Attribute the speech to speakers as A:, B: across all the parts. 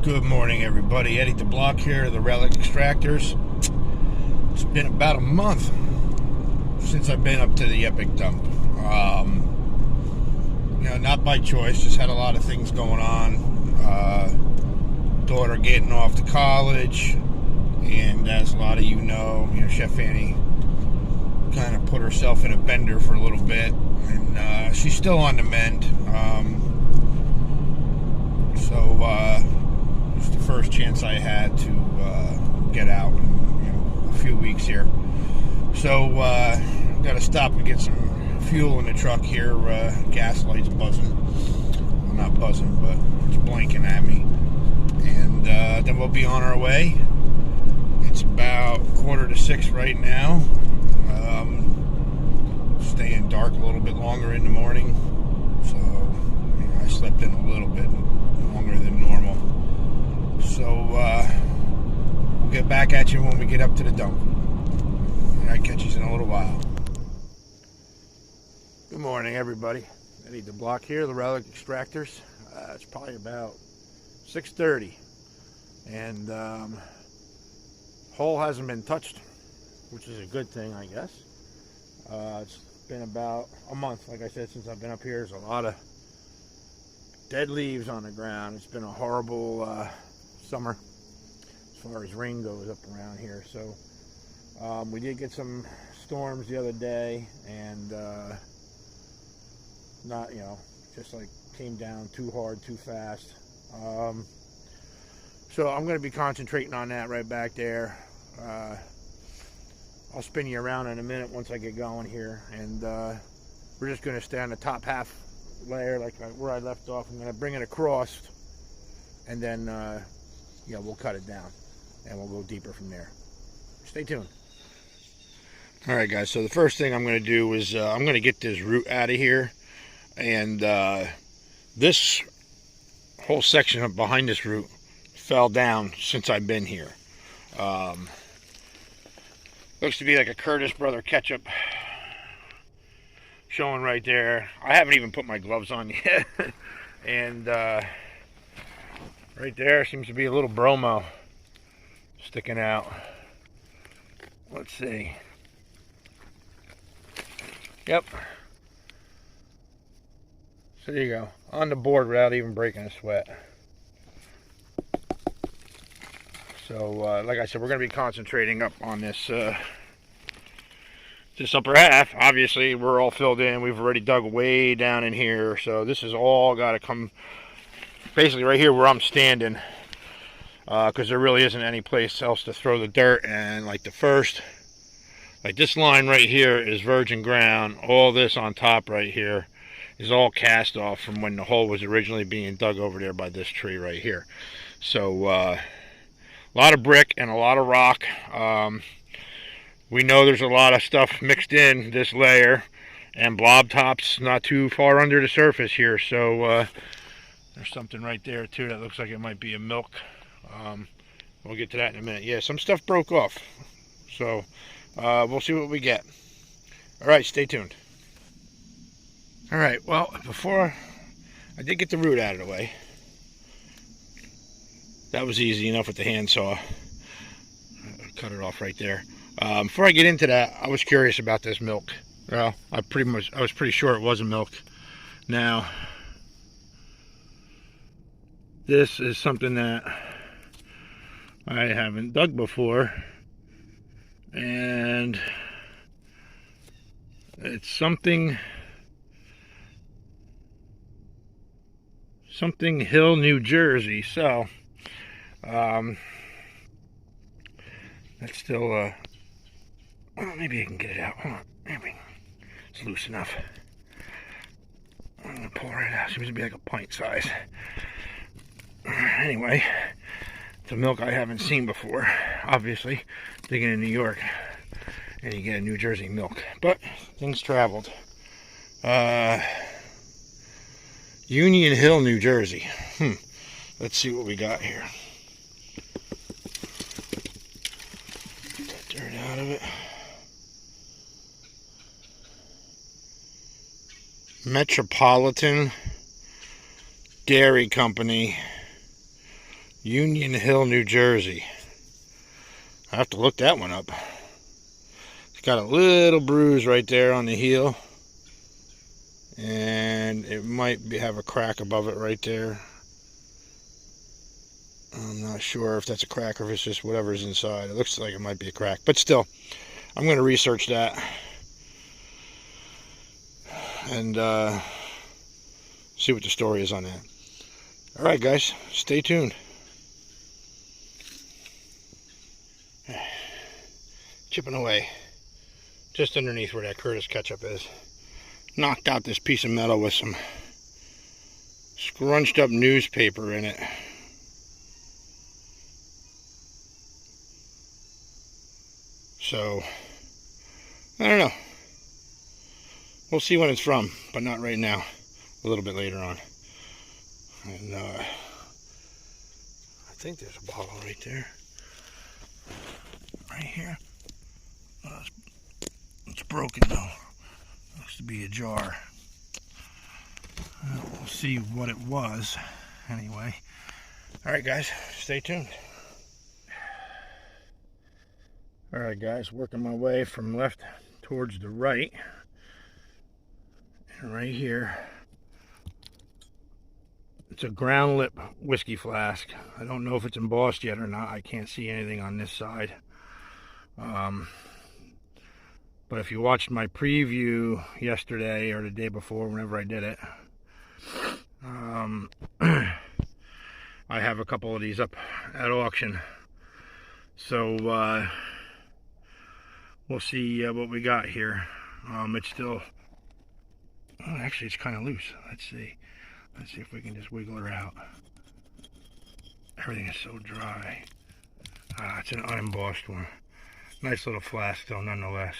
A: Good morning, everybody. Eddie the Block here, the Relic Extractors. It's been about a month since I've been up to the Epic dump. Not by choice, just had a lot of things going on. Daughter getting off to college, and as a lot of you know, Chef Annie kind of put herself in a bender for a little bit, and she's still on the mend. It's the first chance I had to get out in a few weeks here. So got to stop and get some fuel in the truck here. Gas light's buzzing. Well, not buzzing, but it's blinking at me. And then we'll be on our way. It's about 5:45 right now. Staying dark a little bit longer in the morning. So I slept in a little bit longer than normal. So we'll get back at you when we get up to the dump. I'll catch you in a little while. Good morning, everybody. Eddie the Block here, the Relic Extractors. It's probably about 6:30, and hole hasn't been touched, which is a good thing, I guess. It's been about a month, like I said, since I've been up here. There's a lot of dead leaves on the ground. It's been a horrible summer as far as rain goes up around here. So we did get some storms the other day, and not, just like came down too hard, too fast. So I'm going to be concentrating on that right back there. I'll spin you around in a minute once I get going here, and we're just going to stay on the top half layer, like where I left off. I'm going to bring it across, and then we'll cut it down, and we'll go deeper from there. Stay tuned. All right, guys, so the first thing I'm going to do is I'm going to get this root out of here, and this whole section of behind this root fell down since I've been here. Looks to be like a Curtis Brother ketchup showing right there. I haven't even put my gloves on yet. And right there seems to be a little bromo sticking out. Let's see. Yep. So there you go. On the board without even breaking a sweat. So, like I said, we're going to be concentrating up on this this upper half. Obviously, we're all filled in. We've already dug way down in here. So this is all got to come basically right here where I'm standing, because there really isn't any place else to throw the dirt. And like this line right here is virgin ground. All this on top right here is all cast off from when the hole was originally being dug over there by this tree right here. So, a lot of brick and a lot of rock. We know there's a lot of stuff mixed in this layer, and blob tops not too far under the surface here. So there's something right there too that looks like it might be a milk. We'll get to that in a minute. Yeah, some stuff broke off. So we'll see what we get. All right, stay tuned. All right, well, before I did get the root out of the way. That was easy enough with the handsaw. Cut it off right there. Before I get into that, I was curious about this milk. Well, I was pretty sure it wasn't milk. Now, this is something that I haven't dug before, and it's something Hill, New Jersey. So that's still well, maybe I can get it out. Hold on, maybe it's loose enough. I'm gonna pull it out. Seems to be like a pint size. Anyway, it's a milk I haven't seen before. Obviously, digging in New York, and you get a New Jersey milk. But things traveled. Union Hill, New Jersey. Let's see what we got here. Get that dirt out of it. Metropolitan Dairy Company, Union Hill, New Jersey. I have to look that one up. It's got a little bruise right there on the heel. And it might have a crack above it right there. I'm not sure if that's a crack or if it's just whatever's inside. It looks like it might be a crack. But still, I'm going to research that. And see what the story is on that. Alright guys, stay tuned. Chipping away. Just underneath where that Curtis ketchup is. Knocked out this piece of metal with some scrunched up newspaper in it. So, I don't know. We'll see when it's from, but not right now. A little bit later on. And I think there's a bottle right there. Right here. It's broken though. Looks to be a jar. We'll see what it was. Anyway. Alright guys, stay tuned. Alright guys, working my way from left towards the right. And right here, it's a ground lip whiskey flask. I don't know if it's embossed yet or not. I can't see anything on this side. But if you watched my preview yesterday or the day before, whenever I did it, I have a couple of these up at auction. So we'll see what we got here. It's still, oh, actually it's kind of loose. Let's see if we can just wiggle her out. Everything is so dry. It's an unembossed one. Nice little flask though, nonetheless.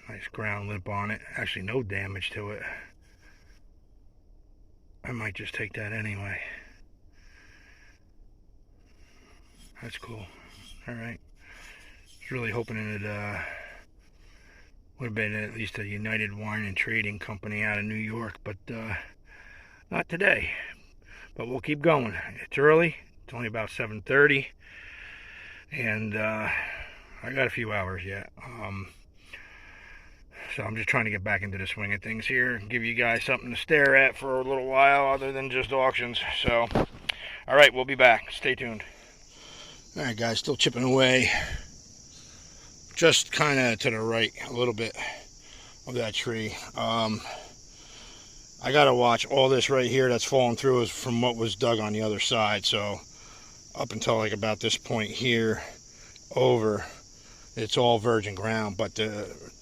A: Nice ground lip on it. Actually, no damage to it. I might just take that anyway. That's cool. Alright. I was really hoping it would have been at least a United Wine and Trading Company out of New York, but not today. But we'll keep going. It's early. It's only about 7:30. And I got a few hours yet. So I'm just trying to get back into the swing of things here and give you guys something to stare at for a little while other than just auctions. So, alright, we'll be back. Stay tuned. Alright guys, still chipping away. Just kind of to the right a little bit of that tree. I gotta watch all this right here that's falling through is from what was dug on the other side. So up until like about this point here over, it's all virgin ground, but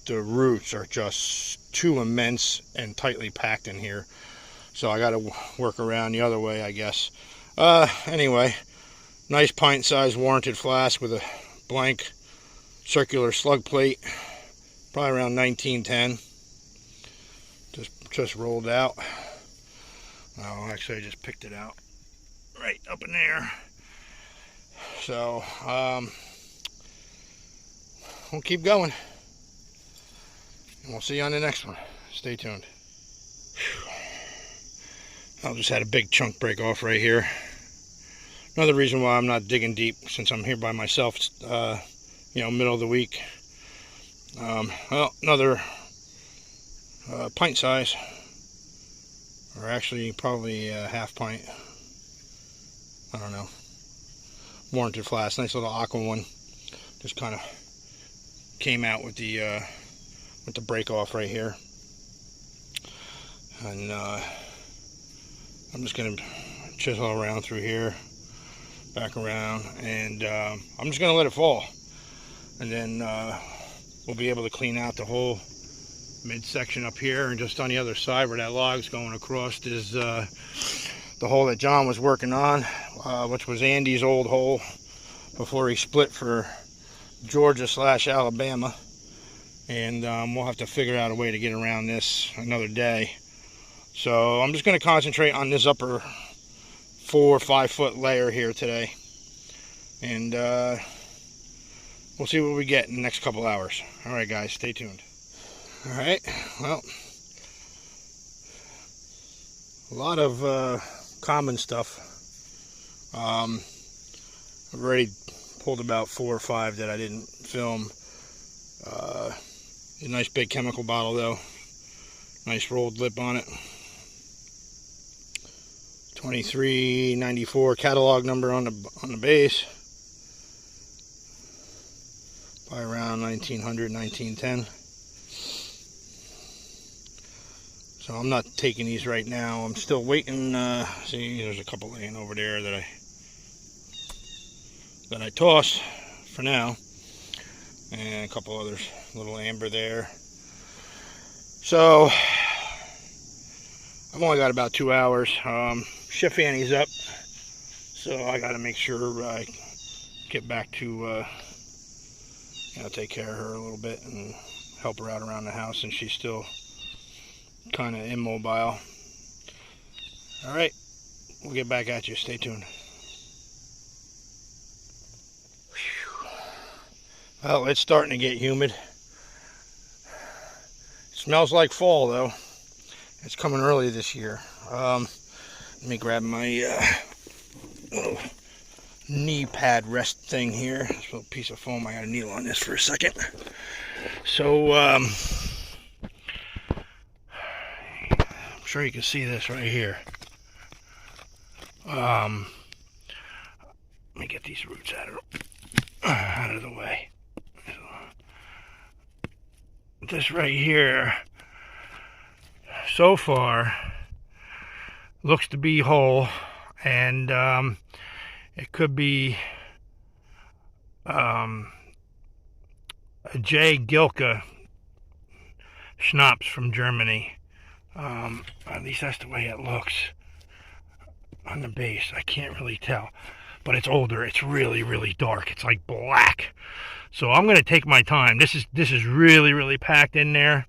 A: the roots are just too immense and tightly packed in here. So I got to work around the other way, I guess. Anyway, nice pint-sized warranted flask with a blank circular slug plate, probably around 1910. Just rolled out. Oh, actually, I just picked it out right up in there. So, we'll keep going. And we'll see you on the next one. Stay tuned. I just had a big chunk break off right here. Another reason why I'm not digging deep, since I'm here by myself, middle of the week. Well, another pint size, or actually probably a half pint. I don't know. Warranted flask, nice little aqua one. Just kind of came out with the break off right here, and I'm just gonna chisel around through here, back around, and I'm just gonna let it fall, and then we'll be able to clean out the whole midsection up here. And just on the other side where that log's going across is the hole that John was working on, which was Andy's old hole before he split for Georgia/Alabama. And we'll have to figure out a way to get around this another day. So I'm just going to concentrate on this upper 4 or 5 foot layer here today, and we'll see what we get in the next couple hours. Alright guys, stay tuned. Alright, well, A lot of common stuff. I've already pulled about 4 or 5 that I didn't film. A nice big chemical bottle though. Nice rolled lip on it. 2394 catalog number on the base. By around 1900, 1910. So I'm not taking these right now. I'm still waiting. See, there's a couple laying over there that I tossed for now, and a couple others. A little amber there. So I've only got about 2 hours. Shift Annie's up, so I got to make sure I get back to take care of her a little bit and help her out around the house, and she's still kind of immobile. All right, we'll get back at you. Stay tuned. Well, it's starting to get humid. It smells like fall though. It's coming early this year. Let me grab my little knee pad rest thing here. This little piece of foam. I got to kneel on this for a second. So I'm sure you can see this right here. Let me get these roots out of the way. This right here, so far, looks to be whole, and it could be a GILKA SCHNAPPS from Germany. At least that's the way it looks on the base. I can't really tell, but it's older. It's really, really dark. It's like black. So I'm going to take my time. This is really, really packed in there,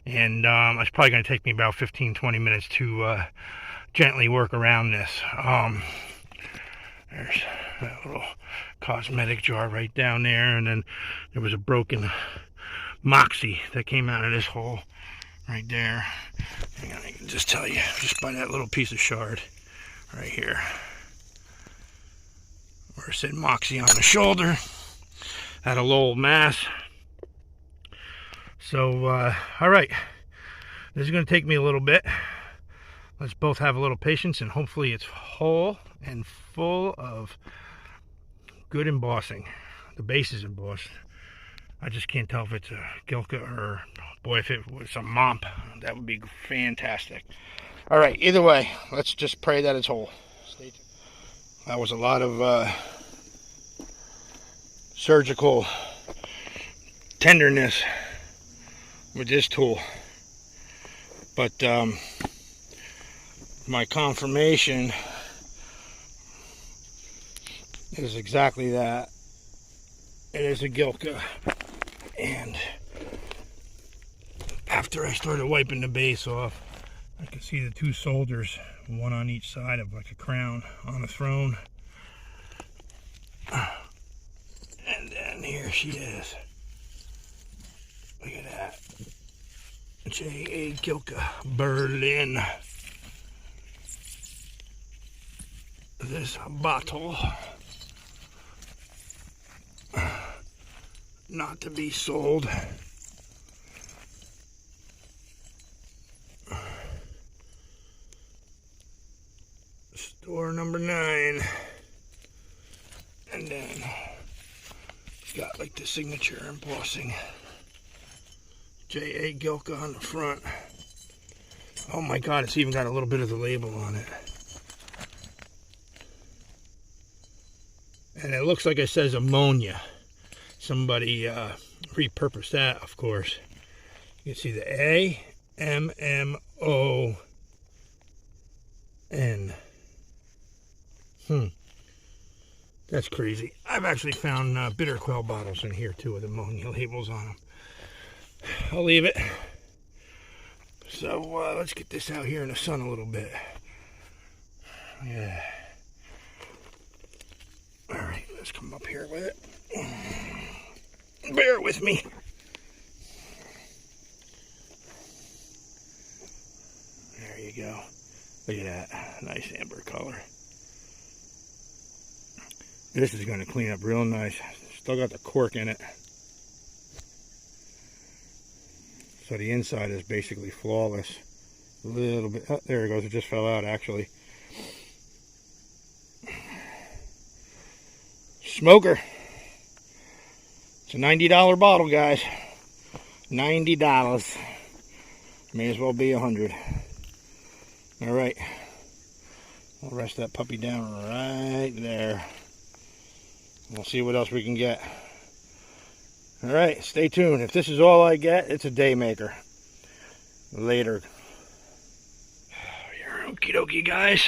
A: and it's probably going to take me about 15-20 minutes to gently work around this. There's that little cosmetic jar right down there, and then there was a broken Moxie that came out of this hole right there. Hang on, I can just tell you, just by that little piece of shard right here, where it said Moxie on the shoulder. Had a little mass. So, all right. This is going to take me a little bit. Let's both have a little patience, and hopefully it's whole and full of good embossing. The base is embossed. I just can't tell if it's a GILKA or, boy, if it was a MOMP, that would be fantastic. All right, either way, let's just pray that it's whole. Stay tuned. That was a lot of surgical tenderness with this tool, but my confirmation is exactly that. It is a GILKA, and after I started wiping the base off, I could see the 2 soldiers, one on each side of like a crown on a throne. And then here she is. Look at that. GILKA Berlin. This bottle, not to be sold. Store number 9. And then got like the signature embossing. GILKA on the front. Oh my God, it's even got a little bit of the label on it. And it looks like it says ammonia. Somebody repurposed that, of course. You can see the A-M-M-O-N. That's crazy. I've actually found bitter quail bottles in here too with ammonia labels on them. I'll leave it. So let's get this out here in the sun a little bit. Yeah. All right, let's come up here with it. Bear with me. There you go. Look at that. Nice amber color. This is going to clean up real nice. Still got the cork in it. So the inside is basically flawless. A little bit. Oh, there it goes. It just fell out actually. Smoker. It's a $90 bottle, guys. $90. May as well be $100. All right. We'll rest that puppy down right there. We'll see what else we can get. All right, stay tuned. If this is all I get, it's a day maker. Later. You're okie dokie, guys.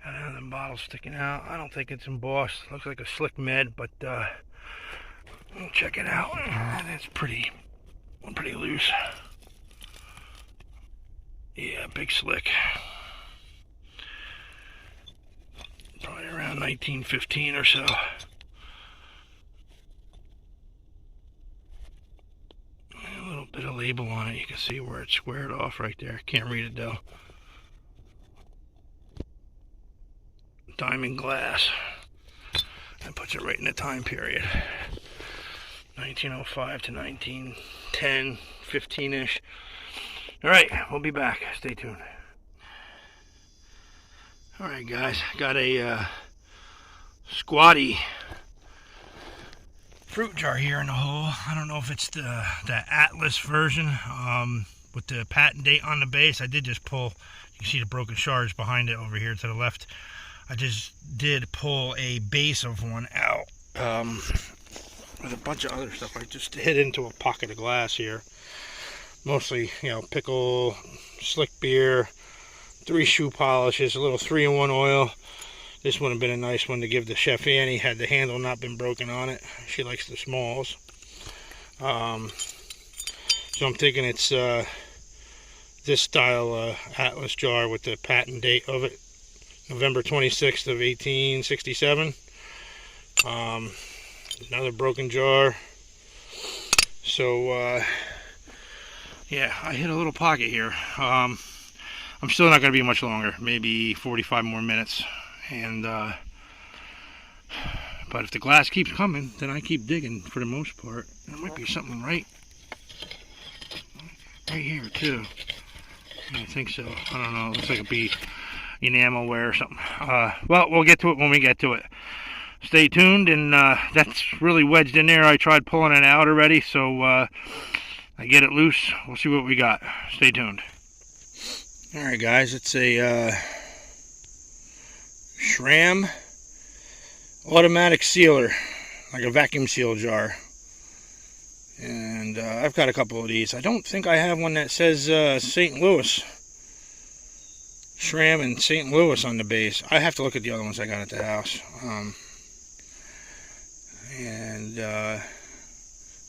A: Got another bottle sticking out. I don't think it's embossed. Looks like a slick med, but we'll check it out. It's pretty loose. Yeah, big slick. Probably around 1915 or so. A little bit of label on it. You can see where it's squared off right there. Can't read it though. Diamond glass. That puts it right in the time period. 1905 to 1910, 15-ish. All right, we'll be back. Stay tuned. All right, guys, got a squatty fruit jar here in the hole. I don't know if it's the Atlas version with the patent date on the base. I did just pull, you can see the broken shards behind it over here to the left. I just did pull a base of one out with a bunch of other stuff. I just hit into a pocket of glass here. Mostly, you know, pickle, slick beer, 3 shoe polishes, a little 3-in-1 oil. This would have been a nice one to give to Chef Annie had the handle not been broken on it. She likes the smalls. So I'm thinking it's this style Atlas jar with the patent date of it, November 26th of 1867. Another broken jar. So yeah, I hit a little pocket here. I'm still not going to be much longer, maybe 45 more minutes. And but if the glass keeps coming, then I keep digging for the most part. There might be something right here too. I think so. I don't know. It looks like it'd be enamelware or something. Well, we'll get to it when we get to it. Stay tuned. And that's really wedged in there. I tried pulling it out already, so I get it loose. We'll see what we got. Stay tuned. Alright guys, it's a SHRAM automatic sealer, like a vacuum seal jar. And I've got a couple of these. I don't think I have one that says St. Louis. SHRAM and St. Louis on the base. I have to look at the other ones I got at the house.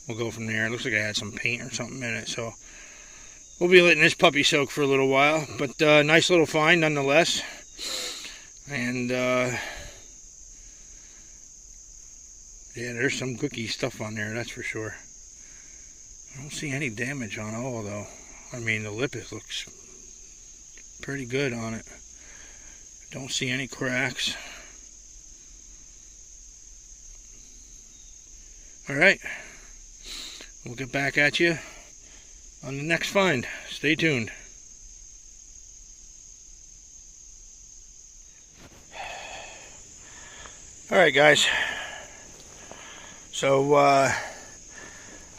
A: We'll go from there. It looks like I had some paint or something in it, so we'll be letting this puppy soak for a little while, but nice little find nonetheless. And yeah, there's some cookie stuff on there, that's for sure. I don't see any damage on all though. I mean, the lip looks pretty good on it. Don't see any cracks. Alright, we'll get back at you on the next find. Stay tuned. Alright guys, so I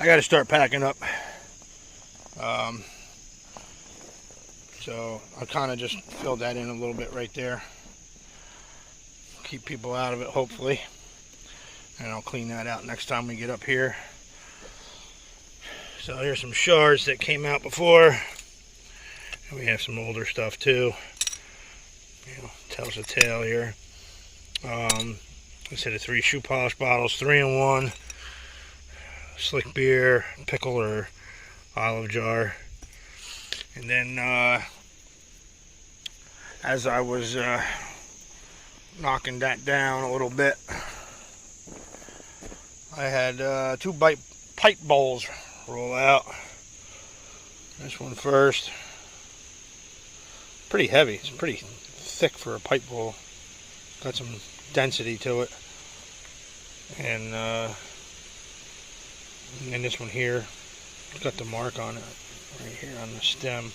A: got to start packing up. So I kind of just filled that in a little bit right there. Keep people out of it hopefully. And I'll clean that out next time we get up here. So here's some shards that came out before. And we have some older stuff too. You know, tells a tale here. I said the 3 shoe polish bottles, 3-in-1, slick beer, pickle or olive jar. And then as I was knocking that down a little bit, I had 2 pipe bowls roll out. This one first. Pretty heavy. It's pretty thick for a pipe bowl. Got some density to it. And this one here, it's got the mark on it right here on the stem.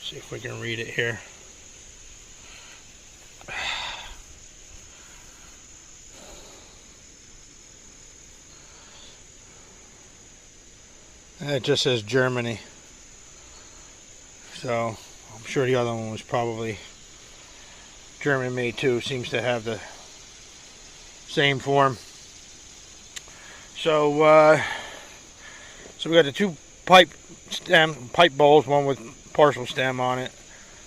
A: See if we can read it here. And it just says Germany. So I'm sure the other one was probably German made too. Seems to have the same form. So we got the two pipe bowls, one with partial stem on it.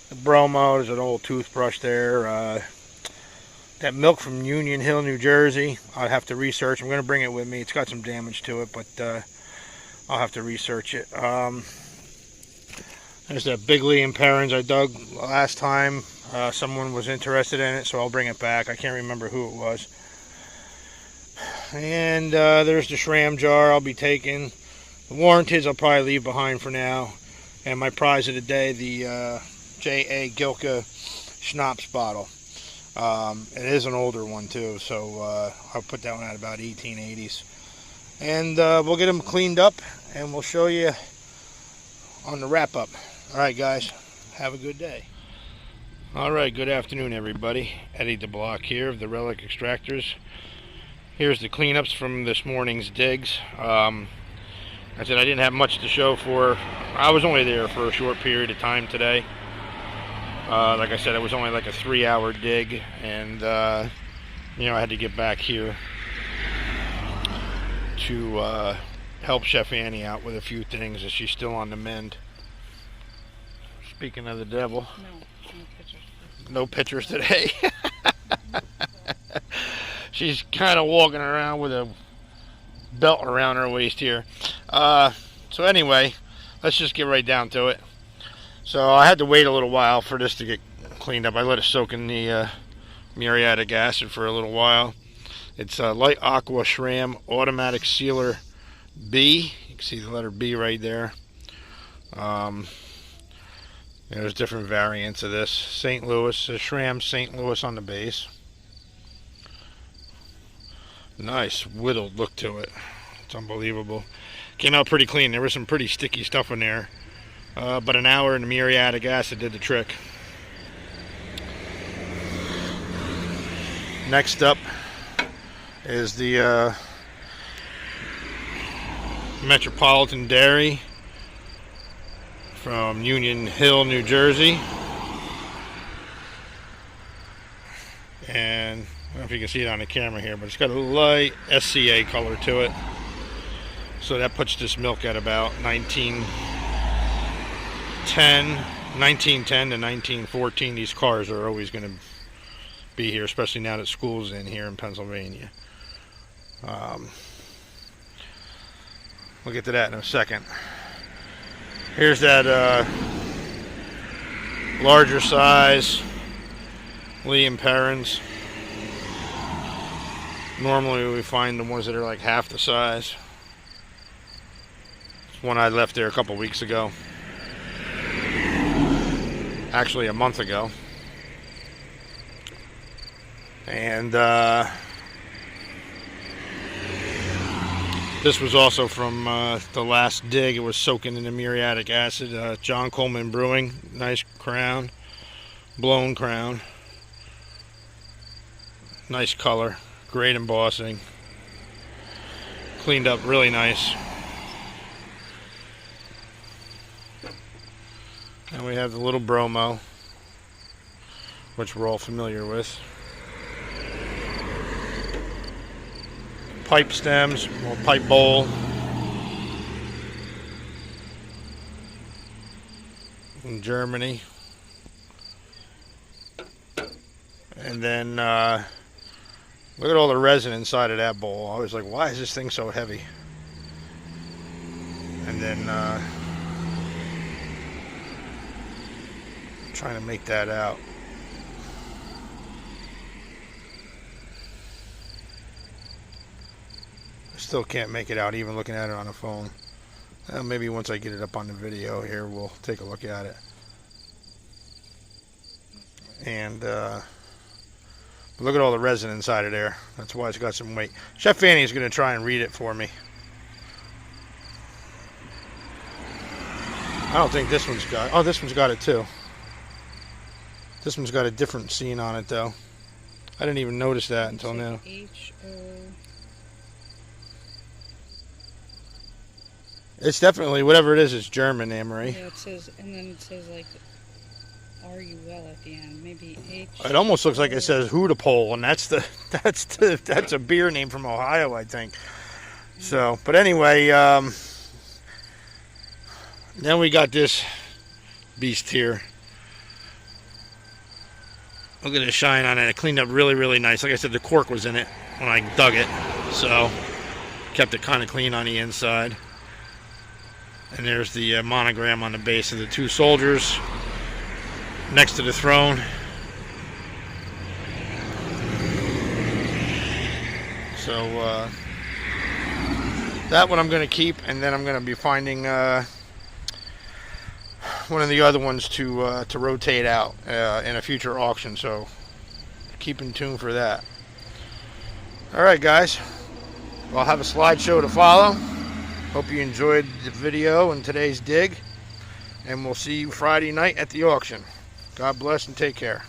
A: The bromo, there's an old toothbrush there. That milk from Union Hill, New Jersey. I'll have to research. I'm going to bring it with me. It's got some damage to it, but I'll have to research it. There's that Big Lee and Perrins I dug last time. Someone was interested in it, so I'll bring it back. I can't remember who it was. And there's the SHRAM jar I'll be taking. The warranties I'll probably leave behind for now. And my prize of the day, the J.A. GILKA schnapps bottle. It is an older one too, so I'll put that one at about 1880s. And we'll get them cleaned up, and we'll show you on the wrap-up. Alright guys, have a good day. Alright, good afternoon everybody. Eddie DeBlock here of the Relic Extractors. Here's the cleanups from this morning's digs. I said I didn't have much to show for. I was only there for a short period of time today. Like I said, it was only like a 3-hour dig, and you know, I had to get back here to help Chef Annie out with a few things as she's still on the mend. Speaking of the devil, no pictures today. She's kind of walking around with a belt around her waist here. So anyway, let's just get right down to it. So I had to wait a little while for this to get cleaned up. I let it soak in the muriatic acid for a little while. It's Light Aqua SHRAM Automatic Sealer B. You can see the letter B right there. There's different variants of this. St. Louis, SHRAM St. Louis on the base. Nice whittled look to it. It's unbelievable. Came out pretty clean. There was some pretty sticky stuff in there. But an hour in the muriatic acid did the trick. Next up is the Metropolitan Dairy from Union Hill, New Jersey. And I don't know if you can see it on the camera here, but it's got a light SCA color to it. So that puts this milk at about 1910 to 1914. These cars are always going to be here, especially now that school's in here in Pennsylvania. We'll get to that in a second. Here's that larger size Lee and Perrins. Normally we find the ones that are like half the size. It's one I left there a couple weeks ago. Actually a month ago. And this was also from the last dig. It was soaking in the muriatic acid. John Coleman Brewing. Nice crown. Blown crown. Nice color. Great embossing. Cleaned up really nice. And we have the little bromo, which we're all familiar with. Pipe stems, or pipe bowl. In Germany. And then look at all the resin inside of that bowl. I was like, why is this thing so heavy? And then trying to make that out. Still can't make it out even looking at it on a phone. Maybe once I get it up on the video here, we'll take a look at it. And look at all the resin inside of there. That's why it's got some weight. Chef Fanny is going to try and read it for me. I don't think this one's got... Oh, this one's got it too. This one's got a different scene on it though. I didn't even notice that until now. It's definitely, whatever it is, it's German, Anne-Marie.
B: Yeah, it says, and then it says like R-U-L at the end. Maybe H.
A: It almost looks like it says Hootapole, and that's a beer name from Ohio, I think. So, but anyway, then we got this beast here. Look at the shine on it. It cleaned up really, really nice. Like I said, the cork was in it when I dug it, so kept it kind of clean on the inside. And there's the monogram on the base of the two soldiers next to the throne. So that one I'm going to keep, and then I'm going to be finding one of the other ones to rotate out in a future auction. So keep in tune for that. All right, guys. I'll have a slideshow to follow. Hope you enjoyed the video and today's dig, and we'll see you Friday night at the auction. God bless and take care.